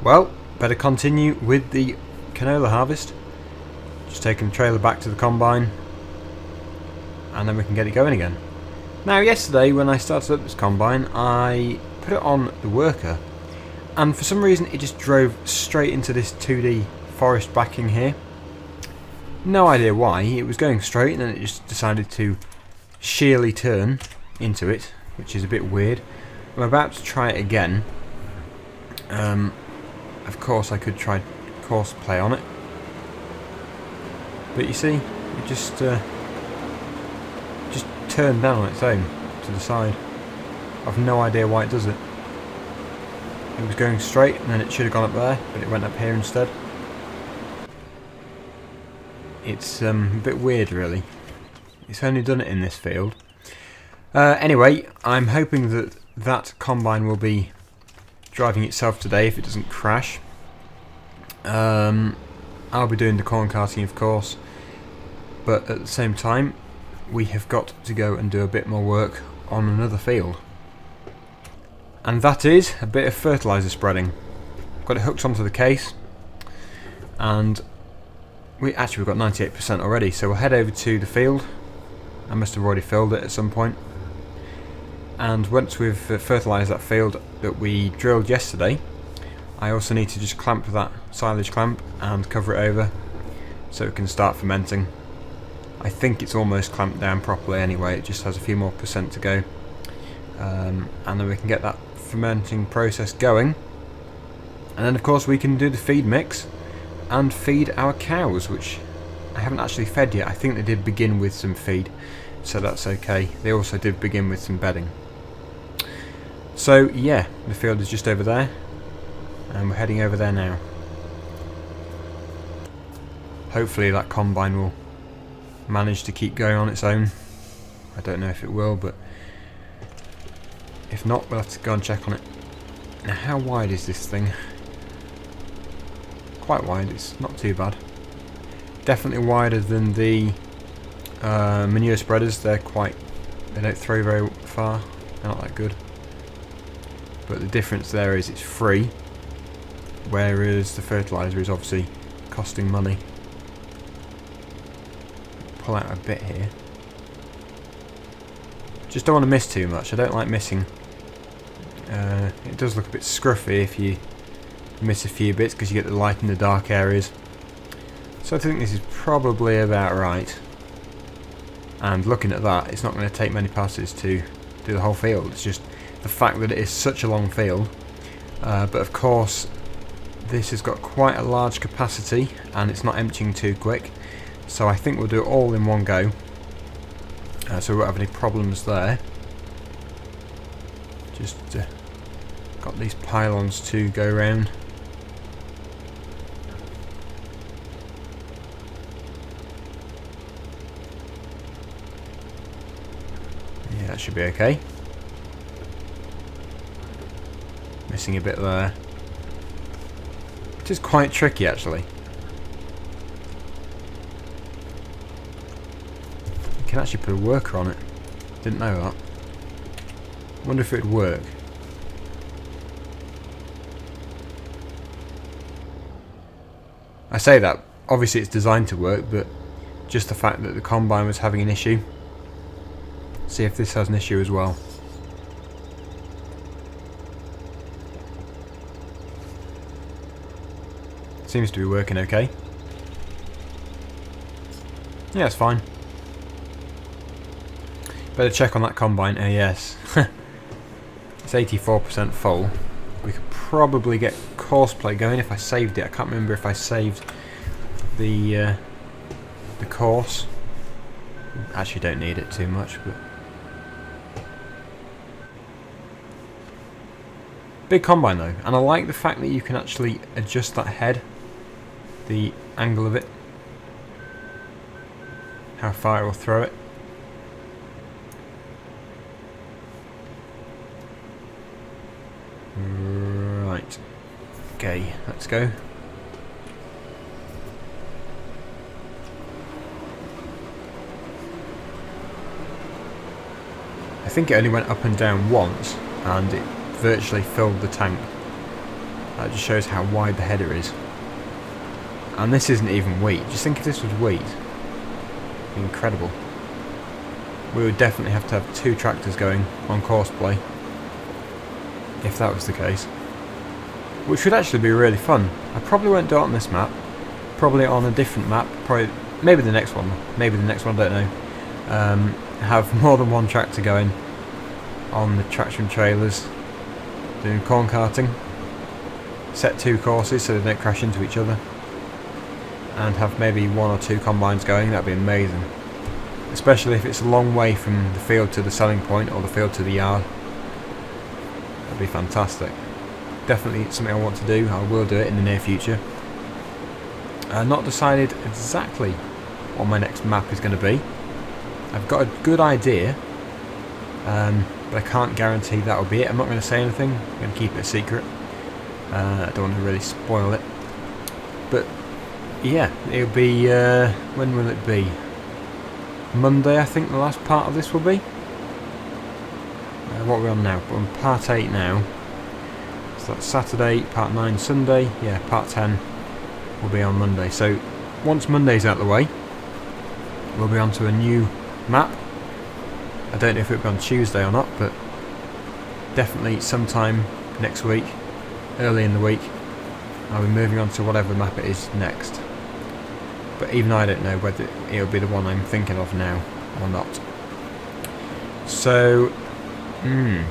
Well, better continue with the canola harvest. Just taking the trailer back to the combine and then we can get it going again. Now yesterday when I started up this combine I put it on the worker and for some reason it just drove straight into this 2D forest backing here. No idea why. It was going straight and then it just decided to sheerly turn into it, which is a bit weird. I'm about to try it again. Of course I could try course play on it, but you see it just turned down on its own to the side. I've no idea why it does it. It was going straight and then it should have gone up there, but it went up here instead. It's a bit weird really. It's only done it in this field. Anyway, I'm hoping that that combine will be driving itself today if it doesn't crash. I'll be doing the corn carting of course, but at the same time we have got to go and do a bit more work on another field, and that is a bit of fertilizer spreading. Got it hooked onto the case and we've got 98% already, so we'll head over to the field. I must have already filled it at some point. And once we've fertilised that field that we drilled yesterday, I also need to just clamp that silage clamp and cover it over so it can start fermenting. I think it's almost clamped down properly anyway, it just has a few more percent to go. And then we can get that fermenting process going. And then of course we can do the feed mix and feed our cows, which I haven't actually fed yet. I think they did begin with some feed, so that's okay. They also did begin with some bedding. So yeah, the field is just over there and we're heading over there now. Hopefully that combine will manage to keep going on its own. I don't know if it will, but if not we'll have to go and check on it. Now how wide is this thing? Quite wide, it's not too bad. Definitely wider than the manure spreaders. They don't throw very far, they're not that good. But the difference there is it's free, whereas the fertiliser is obviously costing money. Pull out a bit here. Just don't want to miss too much. I don't like missing. It does look a bit scruffy if you miss a few bits because you get the light in the dark areas. So I think this is probably about right. And looking at that, it's not going to take many passes to do the whole field. It's just the fact that it is such a long field. But of course this has got quite a large capacity and it's not emptying too quick, so I think we'll do it all in one go, so we won't have any problems there. Just got these pylons to go round. Yeah, that should be okay. Missing a bit there. It is quite tricky actually. You can actually put a worker on it. Didn't know that. Wonder if it would work. I say that, obviously it's designed to work, but just the fact that the combine was having an issue. See if this has an issue as well. Seems to be working okay. Yeah, it's fine. Better check on that combine. Oh yes. It's 84% full. We could probably get courseplay going if I saved it. I can't remember if I saved the course. Actually don't need it too much, but big combine though, and I like the fact that you can actually adjust that head, the angle of it, how far it will throw it. Right, okay, let's go. I think it only went up and down once and it virtually filled the tank. That just shows how wide the header is. And this isn't even wheat. Just think if this was wheat. It'd be incredible. We would definitely have to have 2 tractors going on courseplay if that was the case. Which would actually be really fun. I probably won't do it on this map. Probably on a different map. Probably, maybe the next one. Maybe the next one, don't know. Have more than 1 tractor going on the traction trailers, doing corn carting. Set 2 courses so they don't crash into each other. And have maybe 1 or 2 combines going. That'd be amazing. Especially if it's a long way from the field to the selling point or the field to the yard. That'd be fantastic. Definitely something I want to do. I will do it in the near future. Not decided exactly what my next map is going to be. I've got a good idea, but I can't guarantee that'll be it. I'm not going to say anything. I'm going to keep it a secret. I don't want to really spoil it. But yeah, it'll be. When will it be? Monday, I think the last part of this will be. What are we on now? We're on part 8 now. So that's Saturday, part 9 Sunday. Yeah, part 10 will be on Monday. So once Monday's out of the way, we'll be on to a new map. I don't know if it'll be on Tuesday or not, but definitely sometime next week, early in the week, I'll be moving on to whatever map it is next. But even I don't know whether it'll be the one I'm thinking of now or not. So, I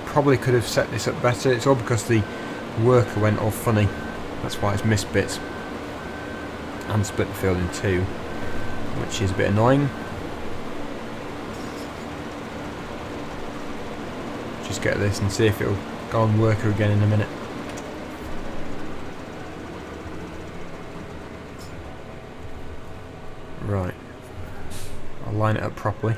probably could have set this up better. It's all because the worker went all funny. That's why it's missed bits. And split the field in 2, which is a bit annoying. Just get this and see if it'll go on worker again in a minute. Right. I'll line it up properly.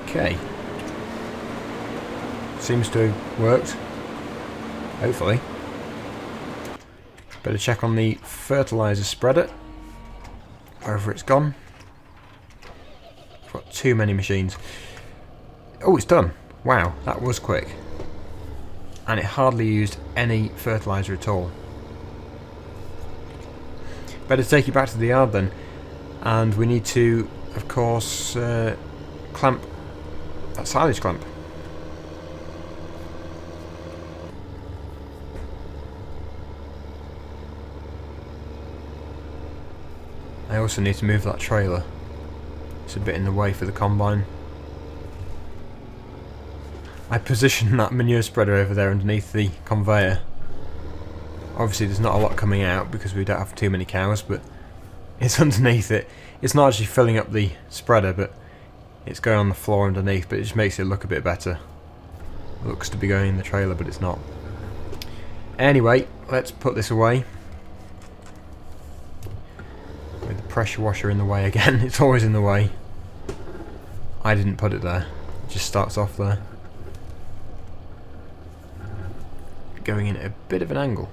Okay. Seems to have worked. Hopefully. Better check on the fertilizer spreader. Wherever it's gone. I've got too many machines. Oh, it's done. Wow, that was quick. And it hardly used any fertilizer at all. Better take it back to the yard then. And we need to, of course, clamp that silage clamp. I also need to move that trailer. It's a bit in the way for the combine. I positioned that manure spreader over there underneath the conveyor. Obviously there's not a lot coming out because we don't have too many cows, but it's underneath it. It's not actually filling up the spreader, but it's going on the floor underneath, but it just makes it look a bit better. It looks to be going in the trailer, but it's not. Anyway, let's put this away. With the pressure washer in the way again. It's always in the way. I didn't put it there. It just starts off there. Going in at a bit of an angle.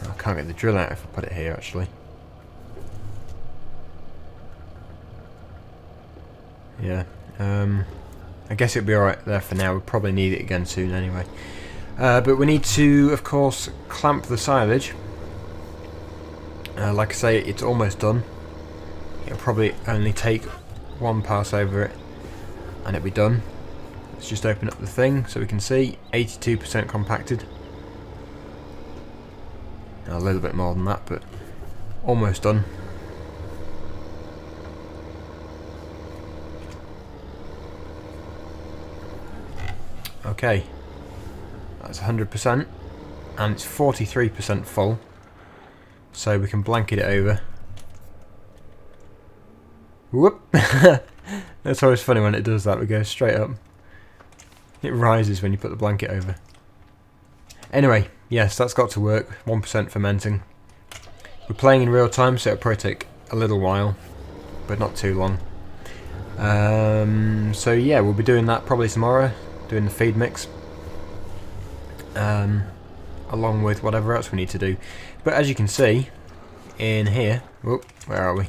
I can't get the drill out if I put it here actually. Yeah, I guess it'll be alright there for now. We'll probably need it again soon anyway. But we need to, of course, clamp the silage. Like I say, it's almost done. It'll probably only take 1 pass over it and it'll be done. Let's just open up the thing so we can see 82% compacted. A little bit more than that, but almost done. Okay, that's 100% and it's 43% full, so we can blanket it over. Whoop! That's always funny when it does that, we go straight up. It rises when you put the blanket over. Anyway, yes, that's got to work. 1% fermenting. We're playing in real time, so it'll probably take a little while, but not too long. So yeah, we'll be doing that probably tomorrow, doing the feed mix, along with whatever else we need to do. But as you can see, in here. Oh, where are we?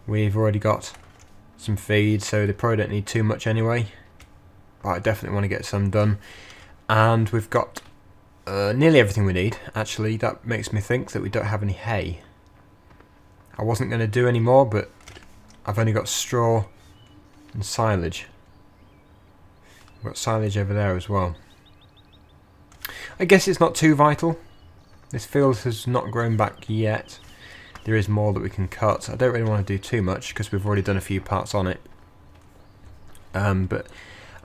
We've already got some feed, so they probably don't need too much anyway. But I definitely want to get some done. And we've got nearly everything we need. Actually, that makes me think that we don't have any hay. I wasn't going to do any more, but I've only got straw and silage. We've got silage over there as well. I guess it's not too vital. This field has not grown back yet. There is more that we can cut. I don't really want to do too much because we've already done a few parts on it. But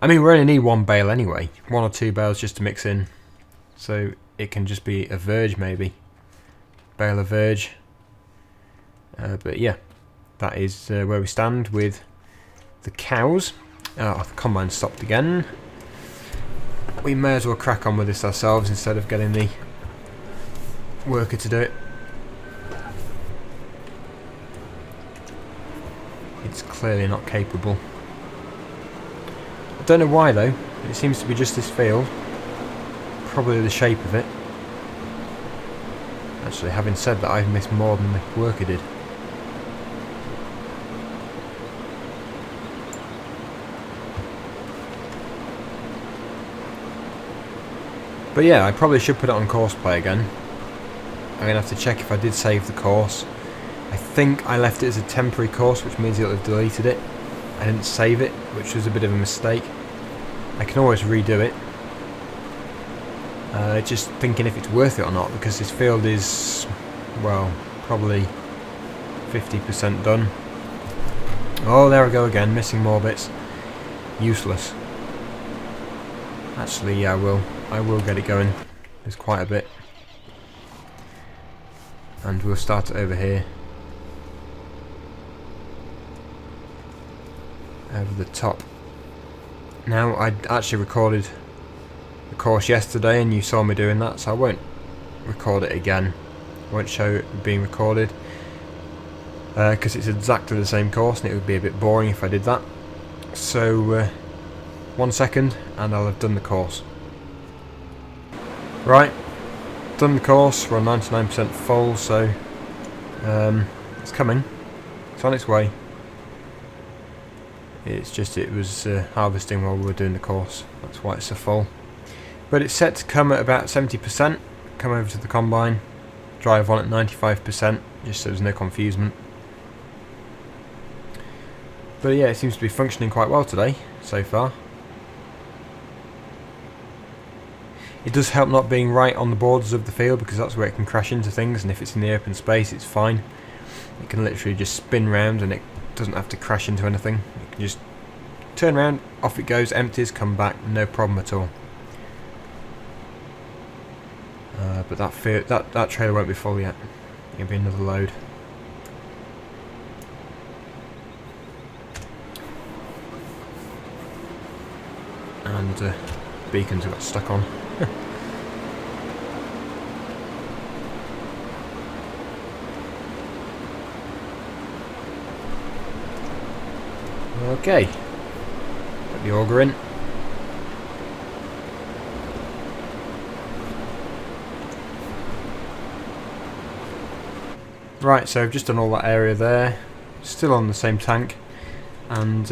I mean, we only need one bale anyway. 1 or 2 bales just to mix in. So it can just be a verge maybe. Bale of verge. But yeah, that is where we stand with the cows. Oh, the combine stopped again. We may as well crack on with this ourselves instead of getting the worker to do it. It's clearly not capable. I don't know why though. It seems to be just this field. Probably the shape of it. Actually, having said that, I've missed more than the worker did. But yeah, I probably should put it on course play again. I'm going to have to check if I did save the course. I think I left it as a temporary course, which means it'll have deleted it. I didn't save it, which was a bit of a mistake. I can always redo it. Just thinking if it's worth it or not, because this field is, well, probably 50% done. Oh, there I go again, missing more bits. Useless. Actually, yeah, I will get it going. There's quite a bit. And we'll start it over here. Over the top. Now, I actually recorded the course yesterday and you saw me doing that, so I won't record it again. I won't show it being recorded. Because it's exactly the same course and it would be a bit boring if I did that. So, 1 second and I'll have done the course. Right, done the course, we're on 99% full, so it's coming, it's on its way. It's just it was harvesting while we were doing the course, that's why it's so full. But it's set to come at about 70%, come over to the combine, drive on at 95%, just so there's no confusion. But yeah, it seems to be functioning quite well today, so far. It does help not being right on the borders of the field because that's where it can crash into things, and if it's in the open space it's fine. It can literally just spin round and it doesn't have to crash into anything. It can just turn around, off it goes, empties, come back, no problem at all. But that trailer won't be full yet. It'll be another load. And beacons got stuck on. Okay, put the auger in. Right, so I've just done all that area there, still on the same tank, and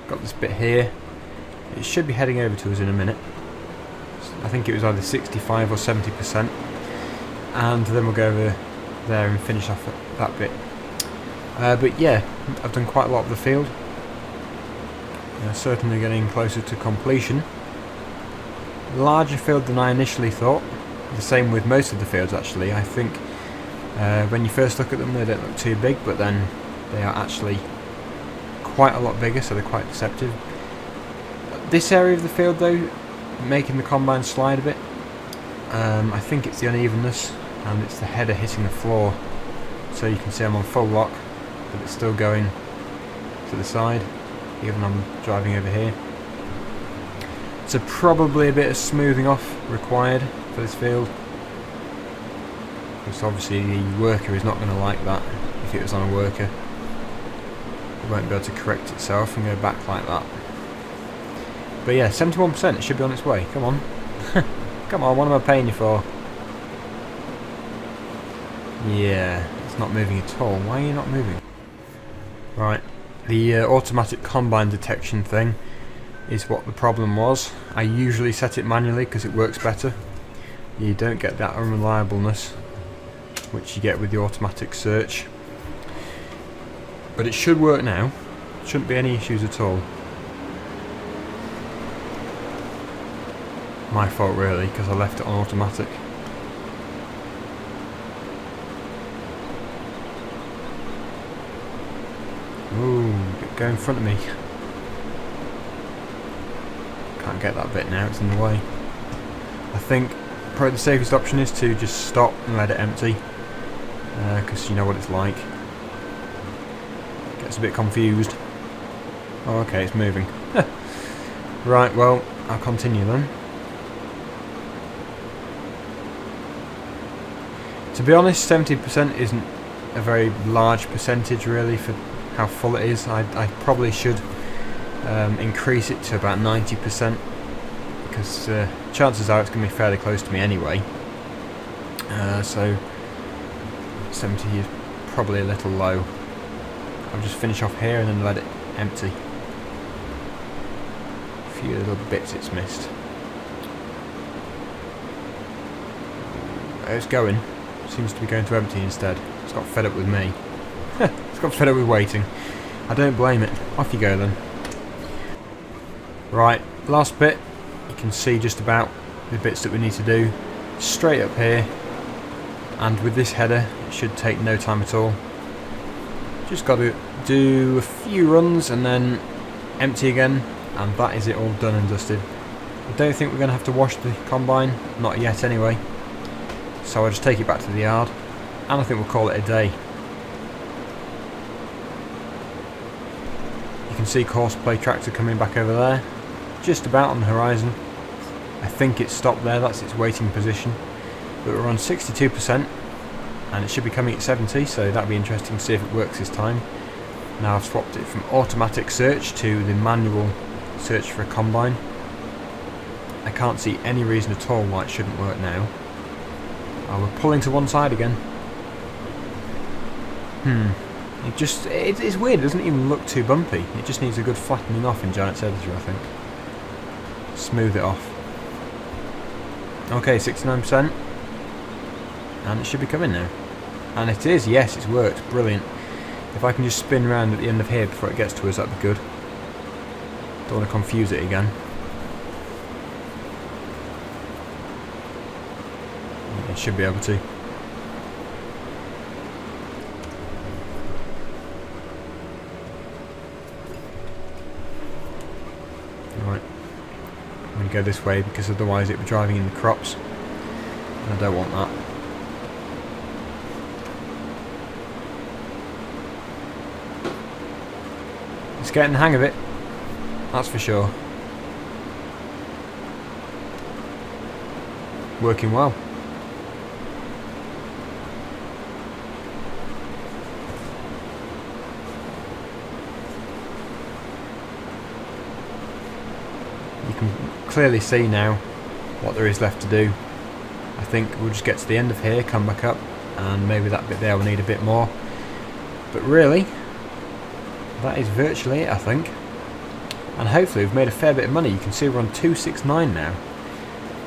got this bit here. It should be heading over to us in a minute. I think it was either 65 or 70%, and then we'll go over there and finish off that bit. But yeah, I've done quite a lot of the field. Certainly getting closer to completion. Larger field than I initially thought. The same with most of the fields actually. I think when you first look at them they don't look too big, but then they are actually quite a lot bigger, so they're quite deceptive. This area of the field though, making the combine slide a bit. I think it's the unevenness and it's the header hitting the floor. So you can see I'm on full lock, but it's still going to the side, even I'm driving over here. So probably a bit of smoothing off required for this field. Because obviously the worker is not going to like that if it was on a worker. It won't be able to correct itself and go back like that. But yeah, 71%, it should be on its way. Come on. Come on, what am I paying you for? Yeah, it's not moving at all. Why are you not moving? Right, the automatic combine detection thing is what the problem was. I usually set it manually because it works better. You don't get that unreliableness which you get with the automatic search. But it should work now. Shouldn't be any issues at all. My fault really, because I left it on automatic. Ooh, go in front of me. Can't get that bit now, it's in the way. I think probably the safest option is to just stop and let it empty. Because you know what it's like. Gets a bit confused. Oh, okay, it's moving. Right, well, I'll continue then. To be honest, 70% isn't a very large percentage really for how full it is. I probably should increase it to about 90% because chances are it's going to be fairly close to me anyway. So 70 is probably a little low. I'll just finish off here and then let it empty. A few little bits it's missed. It's going. Seems to be going to empty instead. It's got fed up with me. It's got fed up with waiting. I don't blame it. Off you go then. Right, last bit. You can see just about the bits that we need to do. Straight up here. And with this header, it should take no time at all. Just got to do a few runs and then empty again. And that is it, all done and dusted. I don't think we're going to have to wash the combine. Not yet anyway. So I'll just take it back to the yard. And I think we'll call it a day. You can see Courseplay tractor coming back over there. Just about on the horizon. I think it's stopped there, that's its waiting position. But we're on 62% and it should be coming at 70, so that'll be interesting to see if it works this time. Now I've swapped it from automatic search to the manual search for a combine. I can't see any reason at all why it shouldn't work now. Oh, we're pulling to one side again. It's weird, it doesn't even look too bumpy. It just needs a good flattening off in Giant's Editor, I think. Smooth it off. Okay, 69%. And it should be coming now. And it is, yes, it's worked. Brilliant. If I can just spin around at the end of here before it gets to us, that'd be good. Don't want to confuse it again. Yeah, it should be able to. Right. I'm going to go this way because otherwise it would be driving in the crops. And I don't want that. It's getting the hang of it, that's for sure. Working well. You can clearly see now what there is left to do. I think we'll just get to the end of here, come back up, and maybe that bit there will need a bit more. But really, that is virtually it, I think. And hopefully we've made a fair bit of money. You can see we're on 269 now.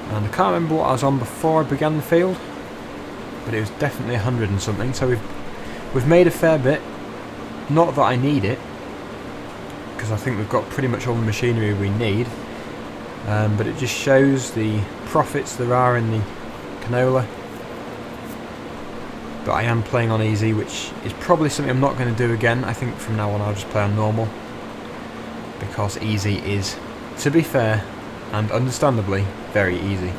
And I can't remember what I was on before I began the field, but it was definitely 100 and something. So we've made a fair bit. Not that I need it, because I think we've got pretty much all the machinery we need. But it just shows the profits there are in the canola. But I am playing on easy, which is probably something I'm not going to do again. I think from now on I'll just play on normal, because easy is, to be fair and understandably, very easy.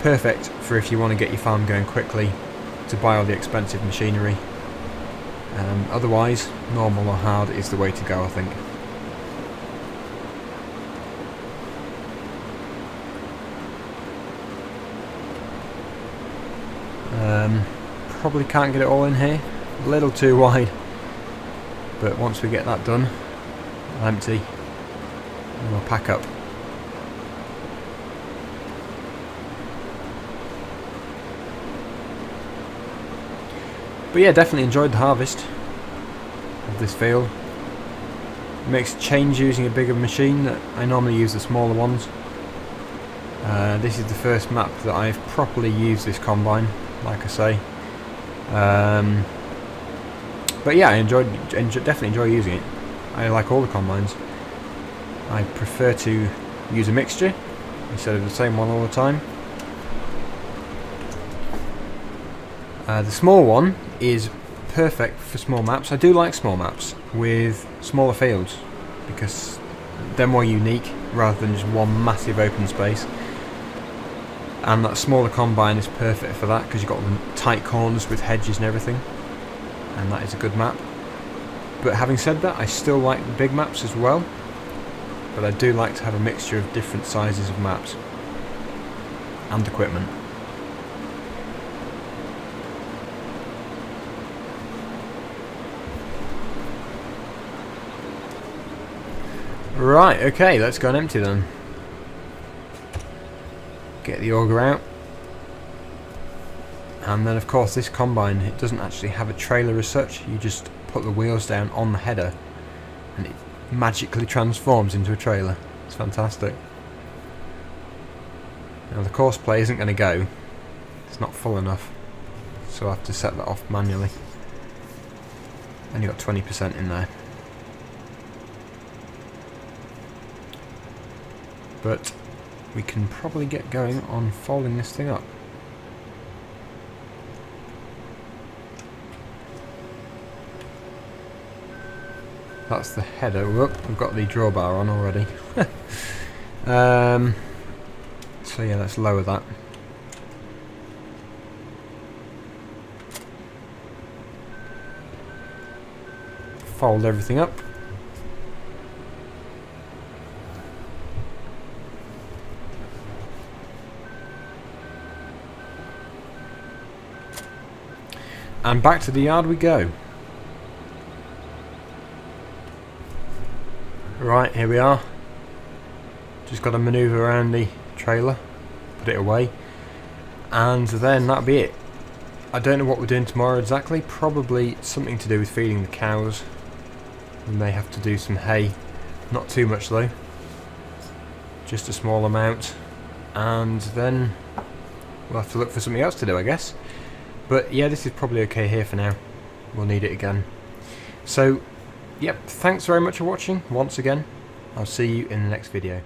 Perfect for if you want to get your farm going quickly to buy all the expensive machinery. Otherwise, normal or hard is the way to go, I think. Probably can't get it all in here, a little too wide, but once we get that done, I'll empty and we'll pack up. But yeah, definitely enjoyed the harvest of this field. It makes a change using a bigger machine. I normally use the smaller ones. This is the first map that I've properly used this combine, like I say. But yeah, I definitely enjoy using it. I like all the combines. I prefer to use a mixture instead of the same one all the time. The small one is perfect for small maps. I do like small maps with smaller fields because they're more unique rather than just one massive open space. And that smaller combine is perfect for that because you've got the tight corners with hedges and everything, and that is a good map. But having said that, I still like the big maps as well, but I do like to have a mixture of different sizes of maps and equipment. Right, okay, let's go and empty them. Get the auger out. And then of course this combine, it doesn't actually have a trailer as such. You just put the wheels down on the header and it magically transforms into a trailer. It's fantastic. Now the course play isn't going to go. It's not full enough. So I have to set that off manually. Only got 20% in there. But we can probably get going on folding this thing up. That's the header. Look, we've got the drawbar on already. So yeah, let's lower that. Fold everything up. And back to the yard we go. Right, here we are. Just got to manoeuvre around the trailer, put it away, and then that'll be it. I don't know what we're doing tomorrow exactly. Probably something to do with feeding the cows. We may have to do some hay. Not too much though. Just a small amount. And then we'll have to look for something else to do, I guess. But yeah, this is probably okay here for now. We'll need it again. So, yep, thanks very much for watching once again. I'll see you in the next video.